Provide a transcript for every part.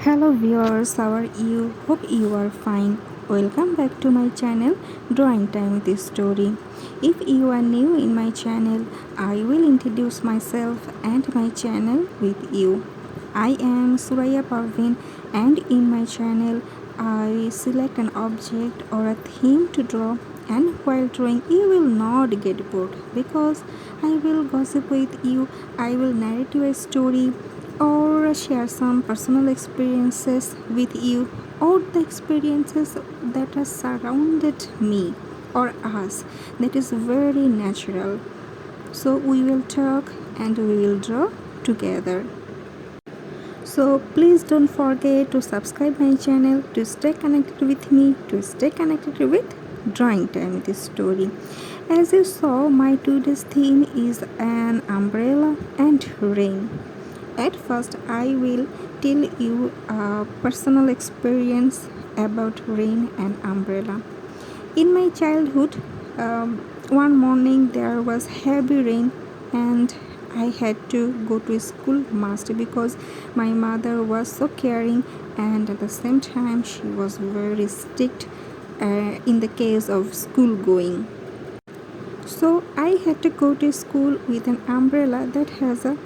Hello viewers, how are you? Hope you are fine. Welcome back to my channel Drawing Time with this Story. If you are new in my channel, I will introduce myself and my channel with you. I am Suraya Parveen, and in my channel I select an object or a theme to draw, and while drawing you will not get bored because I will gossip with you, I will narrate you a story or share some personal experiences with you, or the experiences that have surrounded me or us, that is very natural. So we will talk and we will draw together. So please don't forget to subscribe my channel to stay connected with me, to stay connected with Drawing Time with this Story. As you saw, my today's theme is an umbrella and rain. At first, I will tell you a personal experience about rain and umbrella. In my childhood, one morning there was heavy rain and I had to go to school must because my mother was so caring, and at the same time she was very strict in the case of school going. So I had to go to school with an umbrella that has a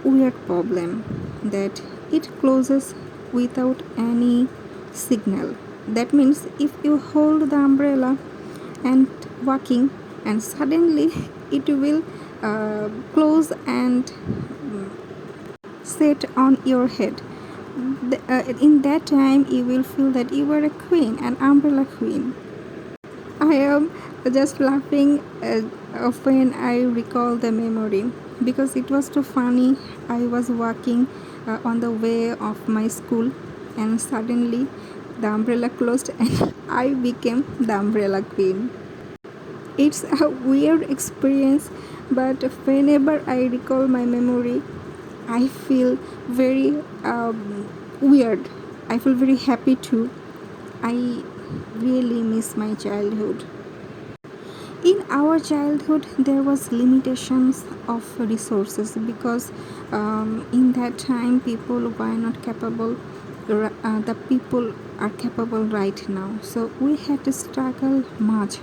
weird problem, that it closes without any signal. That means if you hold the umbrella and walking, and suddenly it will close and set on your head. In that time you will feel that you are a queen, an umbrella queen. I am just laughing when I recall the memory because it was too funny. I was walking on the way of my school, and suddenly the umbrella closed and I became the umbrella queen. It's a weird experience, but whenever I recall my memory, I feel very weird. I feel very happy too. I really miss my childhood. In our childhood there was limitations of resources because in that time people were not capable. The people are capable right now, so we had to struggle much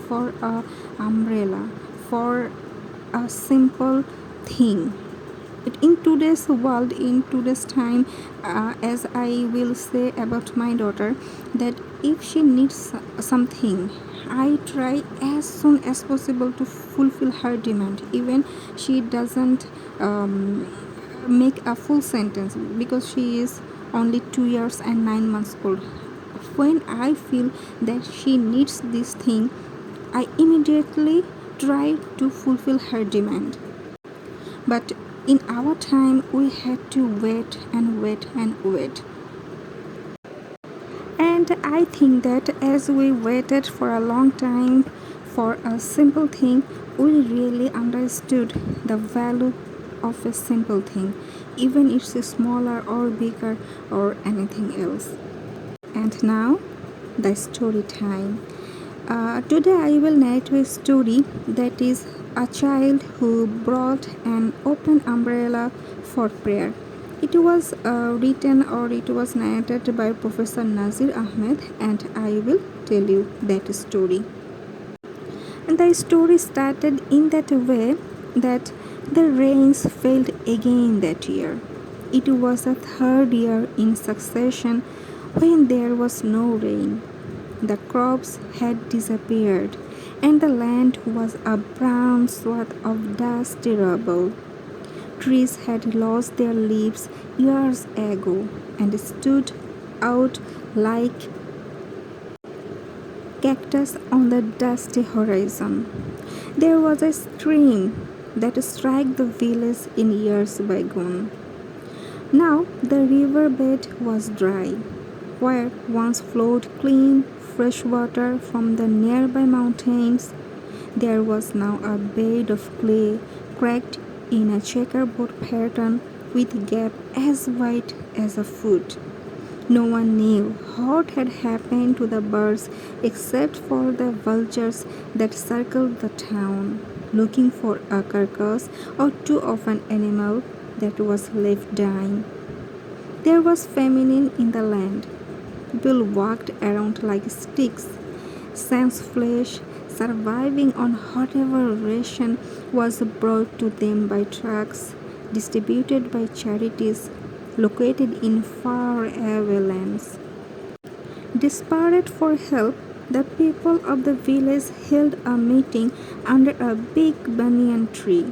for a umbrella, for a simple thing. In today's world, in today's time, as I will say about my daughter, that if she needs something, I try as soon as possible to fulfill her demand, even she doesn't make a full sentence because she is only 2 years and 9 months old. When I feel that she needs this thing, I immediately try to fulfill her demand. But in our time, we had to wait and wait and wait. And I think that as we waited for a long time for a simple thing, we really understood the value of a simple thing, even if it's smaller or bigger or anything else. And now, the story time. Today I will narrate a story that is a child who brought an open umbrella for prayer. It was written or it was narrated by Professor Nazir Ahmed, and I will tell you that story. And the story started in that way that the rains failed again that year. It was the third year in succession when there was no rain. The crops had disappeared, and the land was a brown swath of dusty rubble. Trees had lost their leaves years ago and stood out like cactus on the dusty horizon. There was a stream that struck the village in years bygone. Now the riverbed was dry, where once flowed clean, fresh water from the nearby mountains. There was now a bed of clay cracked in a checkerboard pattern with gap as wide as a foot. No one knew what had happened to the birds except for the vultures that circled the town, looking for a carcass or two of an animal that was left dying. There was famine in the land. People walked around like sticks, sans flesh, surviving on whatever ration was brought to them by trucks, distributed by charities located in faraway lands. Desperate for help, the people of the village held a meeting under a big banyan tree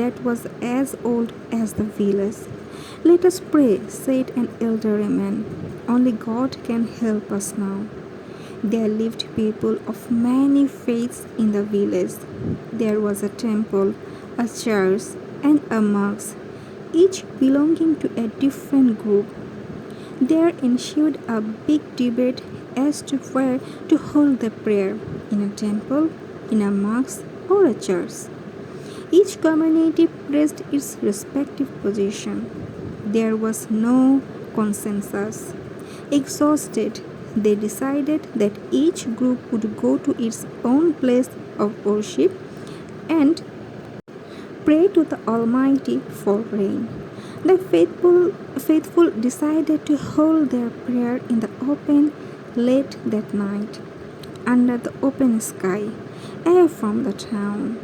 that was as old as the village. "Let us pray," said an elderly man. "Only God can help us now." There lived people of many faiths in the village. There was a temple, a church, and a mosque, each belonging to a different group. There ensued a big debate as to where to hold the prayer, in a temple, in a mosque, or a church. Each community praised its respective position. There was no consensus. Exhausted, they decided that each group would go to its own place of worship and pray to the Almighty for rain. The faithful decided to hold their prayer in the open late that night, under the open sky, away from the town.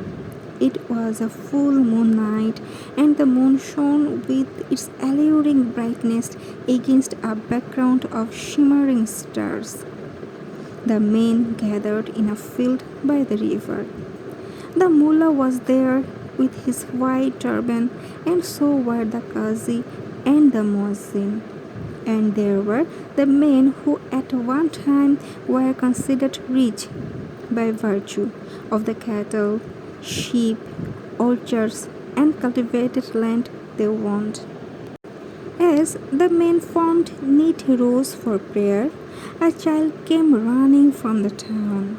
It was a full moon night, and the moon shone with its alluring brightness against a background of shimmering stars. The men gathered in a field by the river. The mullah was there with his white turban, and so were the qazi and the muezzin. And there were the men who at one time were considered rich by virtue of the cattle, sheep, orchards, and cultivated land they owned. As the men formed neat rows for prayer, a child came running from the town,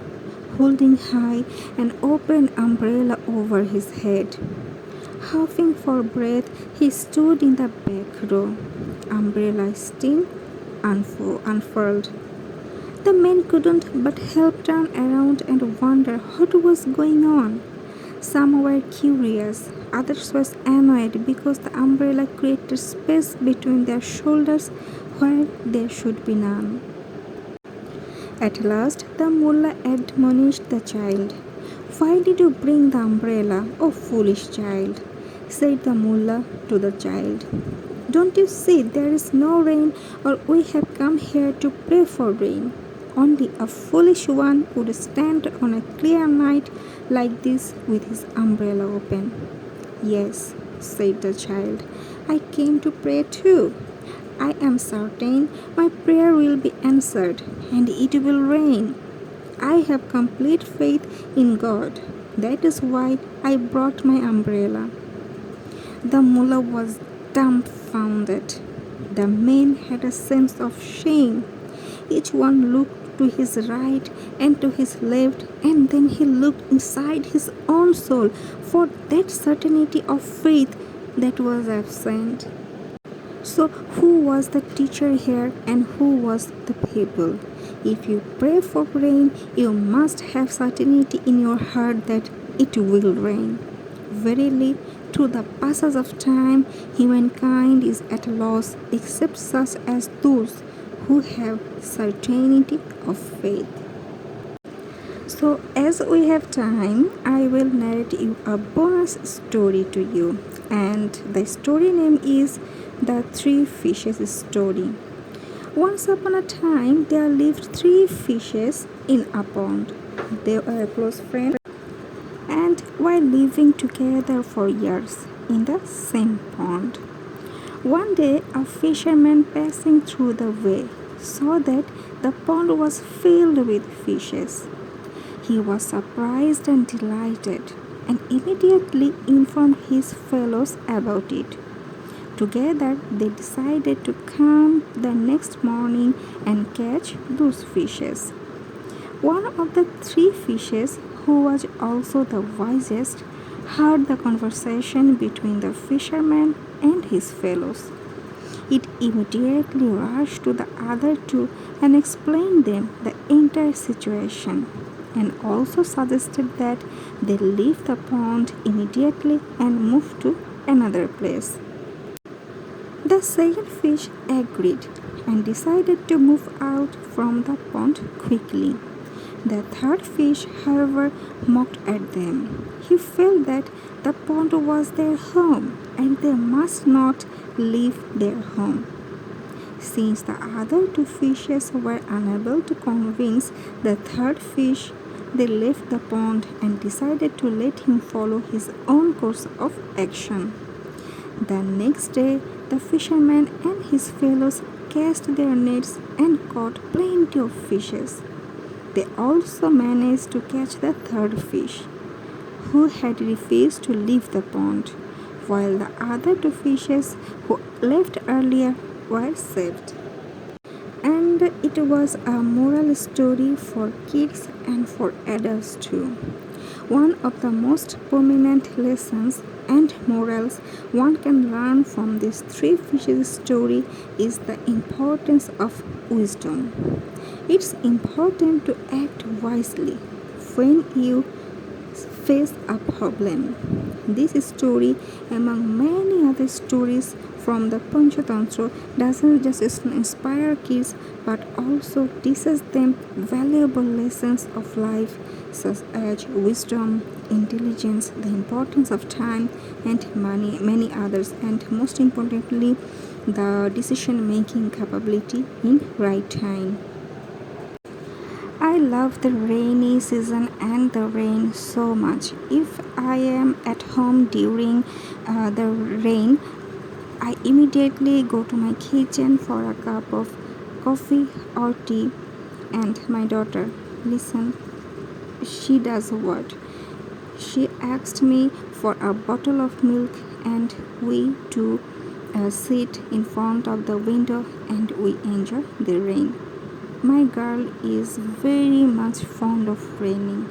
holding high an open umbrella over his head. Huffing for breath, he stood in the back row, umbrella still unfurled. The men couldn't but help turn around and wonder what was going on. Some were curious, others were annoyed because the umbrella created space between their shoulders where there should be none. At last, the mullah admonished the child. "Why did you bring the umbrella, O foolish child?" said the mullah to the child. "Don't you see there is no rain, or we have come here to pray for rain? Only a foolish one would stand on a clear night like this with his umbrella open." "Yes," said the child, "I came to pray too. I am certain my prayer will be answered and it will rain. I have complete faith in God. That is why I brought my umbrella." The mullah was dumbfounded. The men had a sense of shame. Each one looked to his right and to his left, and then he looked inside his own soul for that certainty of faith that was absent. So, who was the teacher here and who was the people? If you pray for rain, you must have certainty in your heart that it will rain. Verily, through the passage of time, humankind is at a loss except such as those who have certainty of faith. So, as we have time, I will narrate you a bonus story to you, and the story name is The Three Fishes Story. Once upon a time, there lived three fishes in a pond. They were close friends and were living together for years in the same pond. One day, a fisherman passing through the way saw that the pond was filled with fishes. He was surprised and delighted, and immediately informed his fellows about it. Together, they decided to come the next morning and catch those fishes. One of the three fishes, who was also the wisest, heard the conversation between the fisherman and his fellows. It immediately rushed to the other two and explained them the entire situation, and also suggested that they leave the pond immediately and move to another place. The second fish agreed and decided to move out from the pond quickly. The third fish, however, mocked at them. He felt that the pond was their home and they must not leave their home. Since the other two fishes were unable to convince the third fish, they left the pond and decided to let him follow his own course of action. The next day, the fisherman and his fellows cast their nets and caught plenty of fishes. They also managed to catch the third fish, who had refused to leave the pond, while the other two fishes who left earlier were saved. And it was a moral story for kids and for adults too. One of the most prominent lessons and morals one can learn from this three fishes story is the importance of wisdom. It's important to act wisely when you face a problem. This story, among many other stories from the Panchatantra, doesn't just inspire kids but also teaches them valuable lessons of life such as wisdom, intelligence, the importance of time and money, many others, and most importantly, the decision making capability in right time. I love the rainy season and the rain so much. If I am at home during the rain, I immediately go to my kitchen for a cup of coffee or tea, and my daughter, listen, she does what? She asked me for a bottle of milk, and we two sit in front of the window and we enjoy the rain. My girl is very much fond of raining.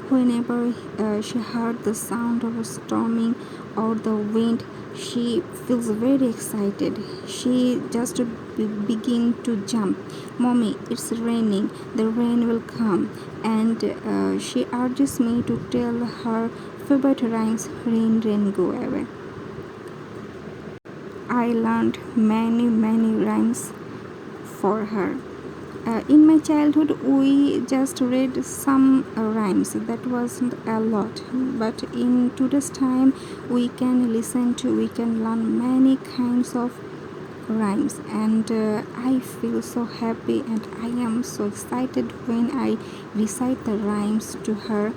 Whenever she heard the sound of storming or the wind, she feels very excited. She just begin to jump. Mommy, it's raining. The rain will come. And she urges me to tell her favorite rhymes, rain, rain, go away. I learned many rhymes for her. In my childhood, we just read some rhymes. That wasn't a lot. But in today's time, we can learn many kinds of rhymes. And I feel so happy and I am so excited when I recite the rhymes to her.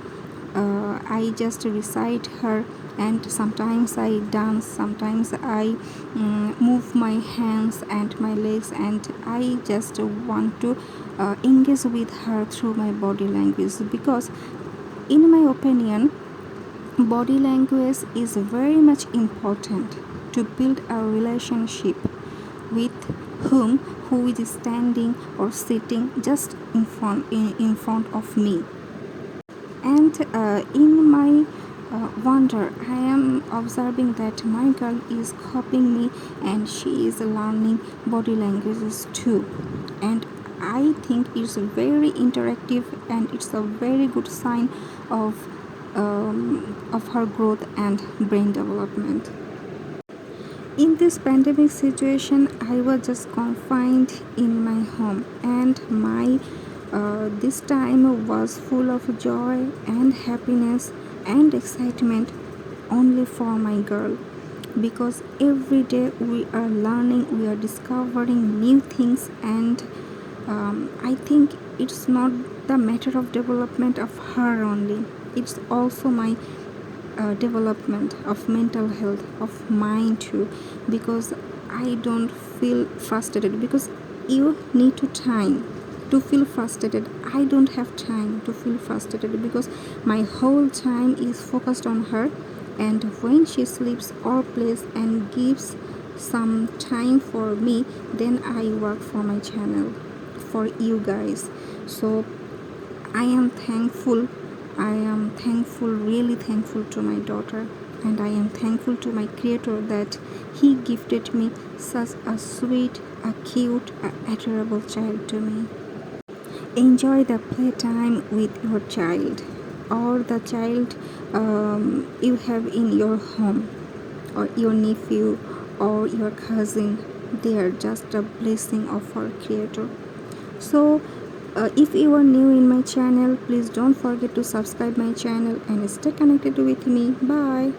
I just recite her, and sometimes I dance, sometimes I move my hands and my legs, and I just want to engage with her through my body language, because in my opinion body language is very much important to build a relationship with who is standing or sitting just in front of me. And in my wonder, I am observing that my girl is copying me and she is learning body languages too. And I think it's very interactive and it's a very good sign of her growth and brain development. In this pandemic situation, I was just confined in my home, and my this time was full of joy and happiness and excitement only for my girl, because every day we are learning, we are discovering new things, and I think it's not the matter of development of her only, it's also my development of mental health of mine too, because I don't feel frustrated, because you need to time to feel frustrated. I don't have time to feel frustrated because my whole time is focused on her, and when she sleeps or plays and gives some time for me, then I work for my channel, for you guys. So I am thankful, really thankful to my daughter, and I am thankful to my creator that he gifted me such a sweet, a cute, a adorable child to me. Enjoy the playtime with your child, or the child you have in your home, or your nephew, or your cousin. They are just a blessing of our Creator. So, if you are new in my channel, please don't forget to subscribe my channel and stay connected with me. Bye.